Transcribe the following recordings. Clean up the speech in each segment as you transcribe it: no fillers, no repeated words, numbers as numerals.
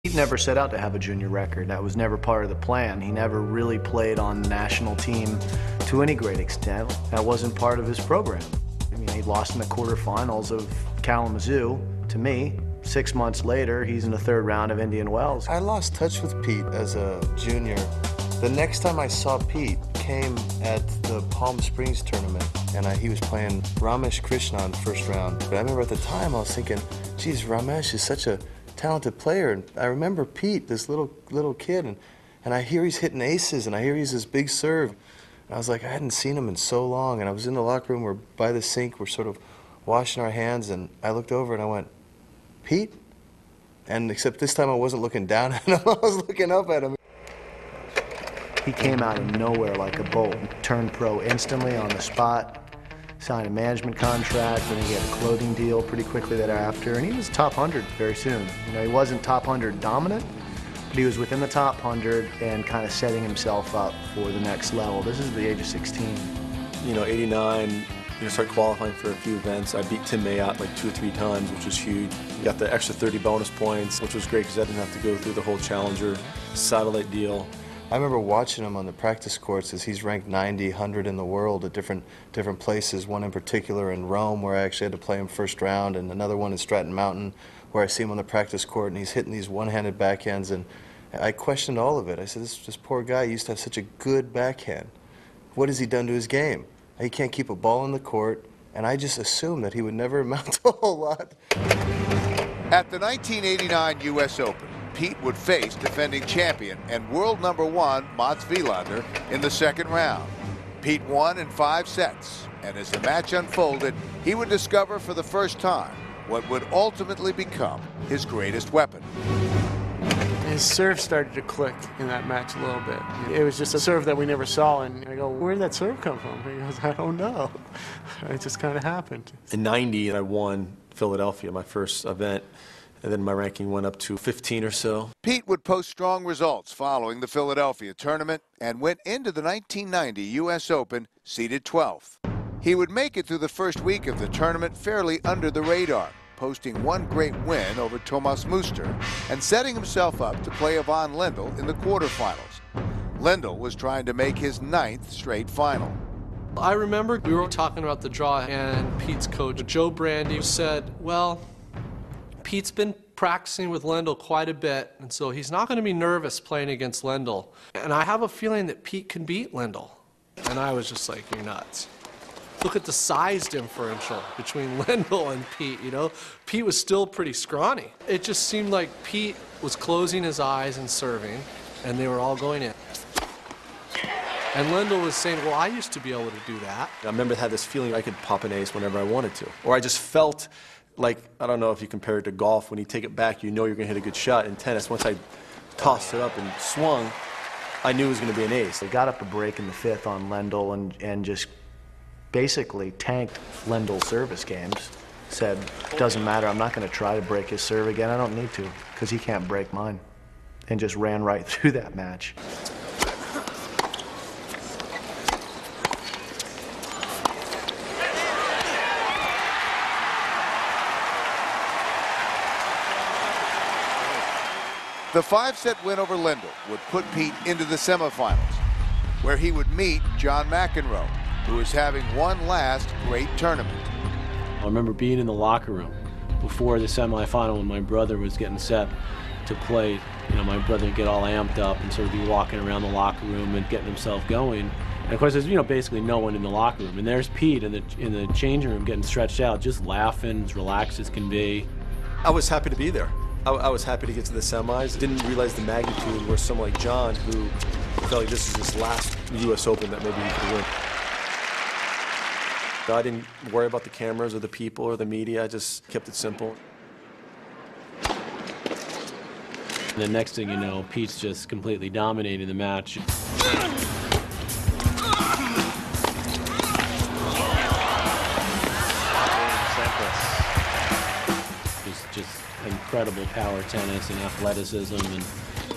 He never set out to have a junior record. That was never part of the plan. He never really played on the national team to any great extent. That wasn't part of his program. I mean, he lost in the quarterfinals of Kalamazoo to me. 6 months later, he's in the third round of Indian Wells. I lost touch with Pete as a junior. The next time I saw Pete came at the Palm Springs tournament, and he was playing Ramesh Krishnan first round. But I remember at the time I was thinking, geez, Ramesh is such a talented player. And I remember Pete, this little kid, and I hear he's hitting aces, and I hear he's this big serve. And I was like, I hadn't seen him in so long, and I was in the locker room, we're by the sink, we're sort of washing our hands, and I looked over and I went, Pete? And except this time I wasn't looking down at him, I was looking up at him. He came out of nowhere like a bolt, turned pro instantly on the spot, signed a management contract, and he had a clothing deal pretty quickly thereafter, and he was top 100 very soon. You know, he wasn't top 100 dominant, but he was within the top 100 and kind of setting himself up for the next level. This is the age of 16. You know, 89, start qualifying for a few events. I beat Tim Mayotte like 2 or 3 times, which was huge. Got the extra 30 bonus points, which was great because I didn't have to go through the whole Challenger satellite deal. I remember watching him on the practice courts as he's ranked 90, 100 in the world at different places, one in particular in Rome where I actually had to play him first round, and another one in Stratton Mountain where I see him on the practice court and he's hitting these one-handed backhands, and I questioned all of it. I said, this poor guy used to have such a good backhand. What has he done to his game? He can't keep a ball in the court, and I just assumed that he would never amount to a whole lot. At the 1989 U.S. Open, Pete would face defending champion and world #1 Mats Wilander in the second round. Pete won in 5 sets, and as the match unfolded, he would discover for the first time what would ultimately become his greatest weapon. His serve started to click in that match a little bit. It was just a serve that we never saw, and I go, where did that serve come from? He goes, I don't know. It just kind of happened. In 90, I won Philadelphia, my first event, and then my ranking went up to 15 or so. Pete would post strong results following the Philadelphia tournament and went into the 1990 U.S. Open seeded 12th. He would make it through the first week of the tournament fairly under the radar, posting one great win over Thomas Muster and setting himself up to play Yvonne Lendl in the quarterfinals. Lendl was trying to make his 9th straight final. I remember we were talking about the draw, and Pete's coach, Joe Brandy, said, well, Pete's been practicing with Lendl quite a bit, and so he's not going to be nervous playing against Lendl. And I have a feeling that Pete can beat Lendl. And I was just like, you're nuts. Look at the size differential between Lendl and Pete, Pete was still pretty scrawny. It just seemed like Pete was closing his eyes and serving, and they were all going in. And Lendl was saying, well, I used to be able to do that. I remember I had this feeling I could pop an ace whenever I wanted to. Or I just felt like, I don't know if you compare it to golf, when you take it back, you know you're going to hit a good shot. In tennis, once I tossed it up and swung, I knew it was going to be an ace. They got up a break in the 5th on Lendl and just basically tanked Lendl's service games. Said, doesn't matter, I'm not going to try to break his serve again. I don't need to, because he can't break mine. And just ran right through that match. The 5-set win over Lendl would put Pete into the semifinals, where he would meet John McEnroe, who was having one last great tournament. I remember being in the locker room before the semifinal when my brother was getting set to play. My brother would get all amped up and sort of be walking around the locker room and getting himself going. And of course, there's basically no one in the locker room. And there's Pete in the changing room getting stretched out, just laughing, as relaxed as can be. I was happy to be there. I was happy to get to the semis. Didn't realize the magnitude where someone like John, who felt like this is his last U.S. Open, that maybe he could win. I didn't worry about the cameras or the people or the media. I just kept it simple. And the next thing you know, Pete's just completely dominating the match. Sampras. Just incredible power tennis and athleticism, and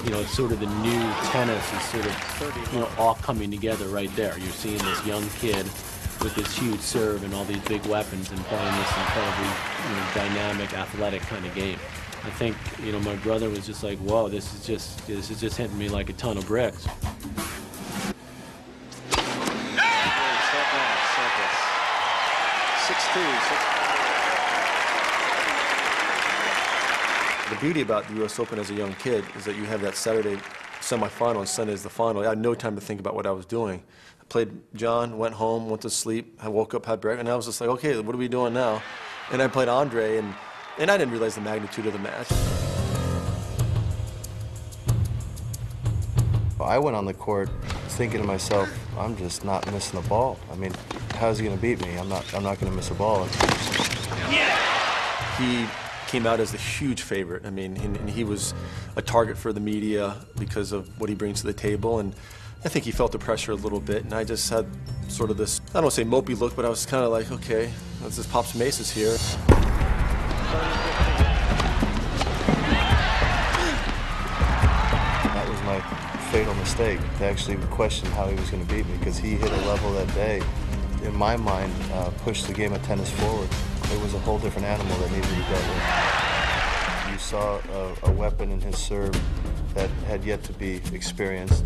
it's sort of the new tennis is sort of all coming together right there. You're seeing this young kid with this huge serve and all these big weapons and playing this incredibly dynamic, athletic kind of game. I think, my brother was just like, whoa, this is just hitting me like a ton of bricks. Sampras. 6'2". The beauty about the U.S. Open as a young kid is that you have that Saturday semifinal and Sunday is the final. I had no time to think about what I was doing. I played John, went home, went to sleep. I woke up, had breakfast, and I was just like, okay, what are we doing now? And I played Andre, and I didn't realize the magnitude of the match. I went on the court thinking to myself, I'm just not missing the ball. I mean, how's he going to beat me? I'm not going to miss a ball. Yeah! He came out as the huge favorite. I mean, and he was a target for the media because of what he brings to the table, and I think he felt the pressure a little bit, and I just had sort of this, I don't want to say mopey look, but I was kind of like, okay, let's just pop some aces here. That was my fatal mistake, to actually question how he was going to beat me, because he hit a level that day, in my mind, pushed the game of tennis forward. It was a whole different animal that needed to be dealt with. You saw a weapon in his serve that had yet to be experienced.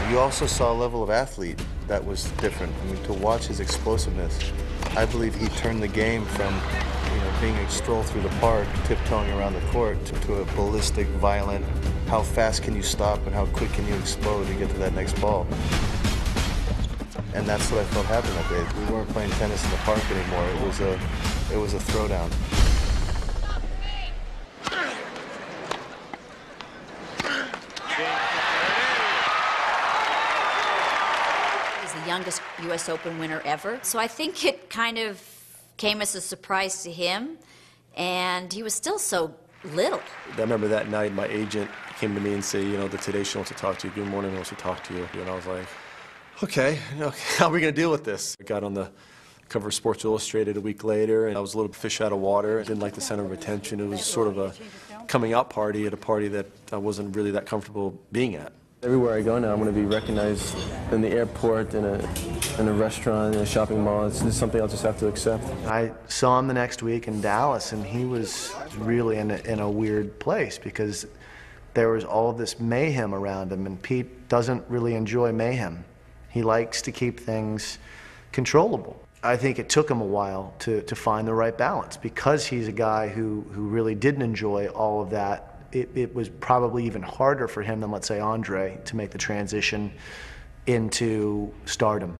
You also saw a level of athlete that was different. I mean, to watch his explosiveness, I believe he turned the game from being a stroll through the park, tiptoeing around the court, to a ballistic, violent, how fast can you stop and how quick can you explode to get to that next ball. And that's what I felt happened that day. We weren't playing tennis in the park anymore. It was a throwdown. He's the youngest U.S. Open winner ever, so I think it kind of came as a surprise to him, and he was still so little. I remember that night my agent came to me and said, the Today Show wants to talk to you, Good Morning wants to talk to you, and I was like, okay, how are we going to deal with this? I got on the cover of Sports Illustrated a week later, and I was a little fish out of water. I didn't like the center of attention. It was sort of a coming out party at a party that I wasn't really that comfortable being at. Everywhere I go now, I'm going to be recognized in the airport, in a restaurant, in a shopping mall. It's just something I'll just have to accept. I saw him the next week in Dallas, and he was really in a weird place because there was all this mayhem around him, and Pete doesn't really enjoy mayhem. He likes to keep things controllable. I think it took him a while to find the right balance because he's a guy who really didn't enjoy all of that. It was probably even harder for him than, let's say, Andre to make the transition into stardom.